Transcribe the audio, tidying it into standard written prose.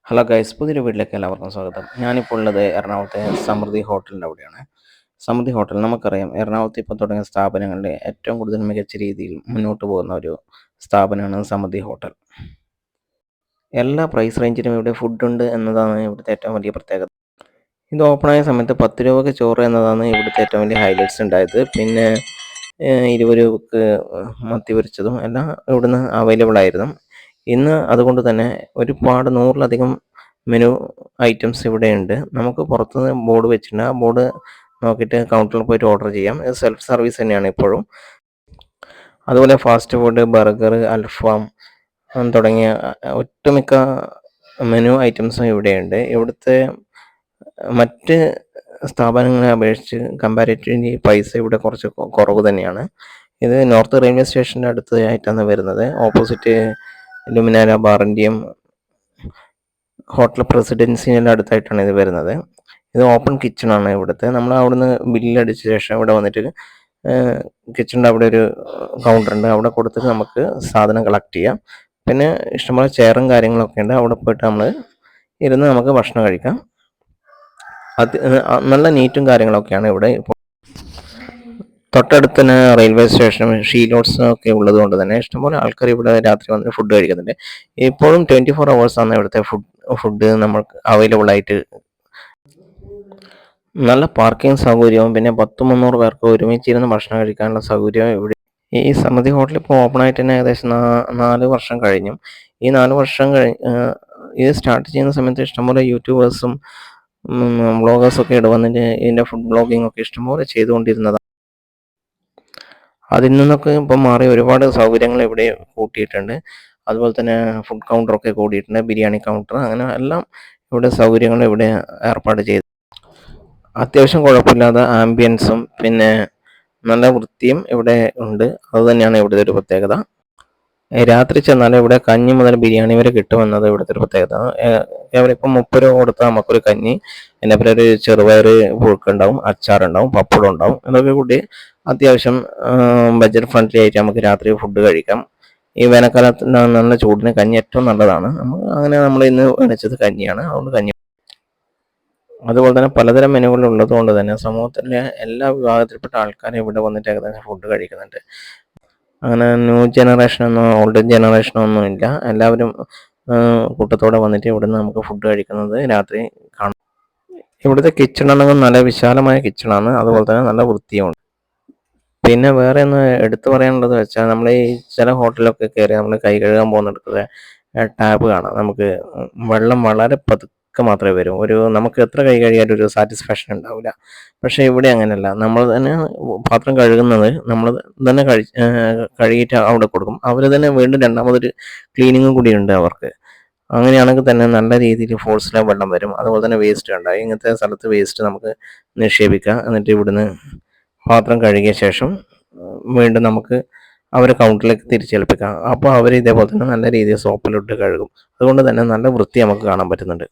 Hello guys, പുതിയൊരു വീട്ടിലേക്ക് എല്ലാവർക്കും സ്വാഗതം. ഞാനിപ്പോൾ ഉള്ളത് എറണാകുളത്തെ സമൃദ്ധി ഹോട്ടലിൻ്റെ അവിടെയാണ്. സമൃദ്ധി ഹോട്ടൽ നമുക്കറിയാം, എറണാകുളത്ത് ഇപ്പോൾ തുടങ്ങിയ സ്ഥാപനങ്ങളിൽ ഏറ്റവും കൂടുതൽ മികച്ച രീതിയിൽ മുന്നോട്ട് പോകുന്ന ഒരു സ്ഥാപനമാണ് സമൃദ്ധി ഹോട്ടൽ. എല്ലാ പ്രൈസ് റേഞ്ചിലും ഇവിടെ ഫുഡുണ്ട് എന്നതാണ് ഇവിടുത്തെ ഏറ്റവും വലിയ പ്രത്യേകത. ഇത് ഓപ്പണായ സമയത്ത് 10 രൂപയ്ക്ക് ചോറ് എന്നതാണ് ഇവിടുത്തെ ഏറ്റവും വലിയ ഹൈലൈറ്റ്സ് ഉണ്ടായത്. പിന്നെ 20 രൂപയ്ക്ക് മത്തി പൊരിച്ചതും എല്ലാം ഇവിടുന്ന് അവൈലബിൾ ആയിരുന്നു. ഇന്ന് അതുകൊണ്ട് തന്നെ ഒരുപാട് 100-ലധികം മെനു ഐറ്റംസ് ഇവിടെയുണ്ട്. നമുക്ക് പുറത്തുനിന്ന് ബോർഡ് വെച്ചിട്ടുണ്ട്. ആ ബോർഡ് നോക്കിയിട്ട് കൗണ്ടറിൽ പോയിട്ട് ഓർഡർ ചെയ്യാം. ഇത് സെൽഫ് സർവീസ് തന്നെയാണ് ഇപ്പോഴും. അതുപോലെ ഫാസ്റ്റ് ഫുഡ്, ബർഗർ, അൽഫാം തുടങ്ങിയ ഒട്ടുമിക്ക മെനു ഐറ്റംസും ഇവിടെയുണ്ട്. ഇവിടുത്തെ മറ്റ് സ്ഥാപനങ്ങളെ അപേക്ഷിച്ച് കമ്പാരിറ്റീവ്ലി പൈസ ഇവിടെ കുറച്ച് കുറവ് തന്നെയാണ്. ഇത് നോർത്ത് റെയിൽവേ സ്റ്റേഷൻ്റെ അടുത്തായിട്ടാണ് വരുന്നത്. ഓപ്പോസിറ്റ് ലുമിനാര ബാറിൻ്റെയും ഹോട്ടൽ പ്രസിഡൻസിൻ്റെ അടുത്തായിട്ടാണ് ഇത് വരുന്നത്. ഇത് ഓപ്പൺ കിച്ചണാണ് ഇവിടുത്തെ. നമ്മൾ അവിടുന്ന് ബില്ലടിച്ച ശേഷം ഇവിടെ വന്നിട്ട് കിച്ചണിൻ്റെ അവിടെ ഒരു കൗണ്ടറുണ്ട്. അവിടെ കൊടുത്തിട്ട് നമുക്ക് സാധനം കളക്ട് ചെയ്യാം. പിന്നെ ഇഷ്ടംപോലെ ചെയറും കാര്യങ്ങളൊക്കെ ഉണ്ട്. അവിടെ പോയിട്ട് നമ്മൾ ഇരുന്ന് നമുക്ക് ഭക്ഷണം കഴിക്കാം. നല്ല നീറ്റും കാര്യങ്ങളൊക്കെയാണ് ഇവിടെ. ഇപ്പോൾ തൊട്ടടുത്ത് തന്നെ റെയിൽവേ സ്റ്റേഷനും ഷീലോഡ്സും ഒക്കെ ഉള്ളത് കൊണ്ട് തന്നെ ഇഷ്ടംപോലെ ആൾക്കാർ ഇവിടെ രാത്രി വന്ന് ഫുഡ് കഴിക്കുന്നുണ്ട്. ഇപ്പോഴും 24 hours ആണ് ഇവിടുത്തെ ഫുഡ് നമുക്ക് അവൈലബിൾ ആയിട്ട്. നല്ല പാർക്കിംഗ് സൗകര്യവും പിന്നെ 200-300 പേർക്ക് ഒരുമിച്ചിരുന്ന് ഭക്ഷണം കഴിക്കാനുള്ള സൗകര്യവും ഇവിടെ. ഈ സമൃദ്ധി ഹോട്ടൽ ഇപ്പോൾ ഓപ്പൺ ആയിട്ട് തന്നെ ഏകദേശം 4 വർഷം കഴിഞ്ഞു. ഈ 4 വർഷം ഇത് സ്റ്റാർട്ട് ചെയ്യുന്ന സമയത്ത് ഇഷ്ടംപോലെ യൂട്യൂബേഴ്സും വ്ളോഗേഴ്സൊക്കെ ഇവിടെ വന്നിട്ട് ഇതിൻ്റെ ഫുഡ് ബ്ലോഗിംഗ് ഒക്കെ ഇഷ്ടംപോലെ ചെയ്തുകൊണ്ടിരുന്നതാണ്. അതിൽ നിന്നൊക്കെ ഇപ്പം മാറി ഒരുപാട് സൗകര്യങ്ങൾ ഇവിടെ കൂട്ടിയിട്ടുണ്ട്. അതുപോലെ തന്നെ ഫുഡ് കൗണ്ടറൊക്കെ കൂടിയിട്ടുണ്ട്, ബിരിയാണി കൗണ്ടർ, അങ്ങനെ എല്ലാം ഇവിടെ സൗകര്യങ്ങൾ ഇവിടെ ഏർപ്പാട് ചെയ്തു. അത്യാവശ്യം കുഴപ്പമില്ലാത്ത ആംബിയൻസും പിന്നെ നല്ല വൃത്തിയും ഇവിടെ ഉണ്ട്. അതുതന്നെയാണ് ഇവിടുത്തെ ഒരു പ്രത്യേകത. രാത്രി ചെന്നാൽ ഇവിടെ കഞ്ഞി മുതൽ ബിരിയാണി വരെ കിട്ടുമെന്നത് ഇവിടുത്തെ ഒരു പ്രത്യേകത. കേവലം ഇപ്പം 30 രൂപ കൊടുത്താൽ നമുക്കൊരു കഞ്ഞി, അതിൻ്റെ അപ്പുറം ഒരു ചെറുപയർ പുഴുക്കുണ്ടാവും, അച്ചാറുണ്ടാവും, പപ്പടം ഉണ്ടാവും. ഇതൊക്കെ കൂടി അത്യാവശ്യം ബഡ്ജറ്റ് ഫ്രണ്ട്ലി ആയിട്ട് നമുക്ക് രാത്രി ഫുഡ് കഴിക്കാം. ഈ വേനൽക്കാലത്ത് നല്ല ചൂടിന് കഞ്ഞി ഏറ്റവും നല്ലതാണ്. നമ്മൾ ഇന്ന് മേടിച്ചത് കഞ്ഞിയാണ്. അതുകൊണ്ട് കഞ്ഞി. അതുപോലെ തന്നെ പലതരം മെനുകൾ ഉള്ളത് കൊണ്ട് തന്നെ സമൂഹത്തിലെ എല്ലാ വിഭാഗത്തിൽപ്പെട്ട ആൾക്കാരും ഇവിടെ വന്നിട്ട് ഏകദേശം ഫുഡ് കഴിക്കുന്നുണ്ട്. അങ്ങനെ ന്യൂ ജനറേഷനൊന്നും ഓൾഡ് ജനറേഷനൊന്നും ഇല്ല. എല്ലാവരും കൂട്ടത്തോടെ വന്നിട്ട് ഇവിടുന്ന് നമുക്ക് ഫുഡ് കഴിക്കുന്നത് രാത്രി കാണാം. ഇവിടുത്തെ കിച്ചണാണെങ്കിൽ നല്ല വിശാലമായ കിച്ചണാണ്. അതുപോലെ തന്നെ നല്ല വൃത്തിയുമുണ്ട്. പിന്നെ വേറെ ഒന്ന് എടുത്തു പറയാനുള്ളത് വെച്ചാൽ, നമ്മൾ ഈ ചില ഹോട്ടലിലൊക്കെ കയറി നമ്മൾ കൈ കഴുകാൻ പോകുന്നിടത്ത് ടാപ്പ് കാണാം. നമുക്ക് വെള്ളം വളരെ പതുക്കെ മാത്രമേ വരൂ. നമുക്ക് എത്ര കൈ കഴുകിയാലും ഒരു സാറ്റിസ്ഫാക്ഷൻ ഉണ്ടാവില്ല. പക്ഷേ ഇവിടെ അങ്ങനെയല്ല. നമ്മൾ തന്നെ പാത്രം കഴുകുന്നത് നമ്മൾ തന്നെ കഴുകിയിട്ട് അവിടെ കൊടുക്കും. അവർ തന്നെ വീണ്ടും രണ്ടാമതൊരു ക്ലീനിങ്ങും കൂടി ഉണ്ട് അവർക്ക്. അങ്ങനെയാണെങ്കിൽ തന്നെ നല്ല രീതിയിൽ ഫോഴ്സിലെ വെള്ളം വരും. അതുപോലെ തന്നെ വേസ്റ്റ് ഉണ്ടായി. ഇങ്ങനത്തെ സ്ഥലത്ത് വേസ്റ്റ് നമുക്ക് നിക്ഷേപിക്കാം. എന്നിട്ട് ഇവിടുന്ന് പാത്രം കഴുകിയ ശേഷം വീണ്ടും നമുക്ക് അവരെ കൗണ്ടറിലേക്ക് തിരിച്ചേൽപ്പിക്കാം. അപ്പോൾ അവർ ഇതേപോലെ തന്നെ നല്ല രീതിയിൽ സോപ്പിലിട്ട് കഴുകും. അതുകൊണ്ട് തന്നെ നല്ല വൃത്തി നമുക്ക് കാണാൻ പറ്റുന്നുണ്ട്.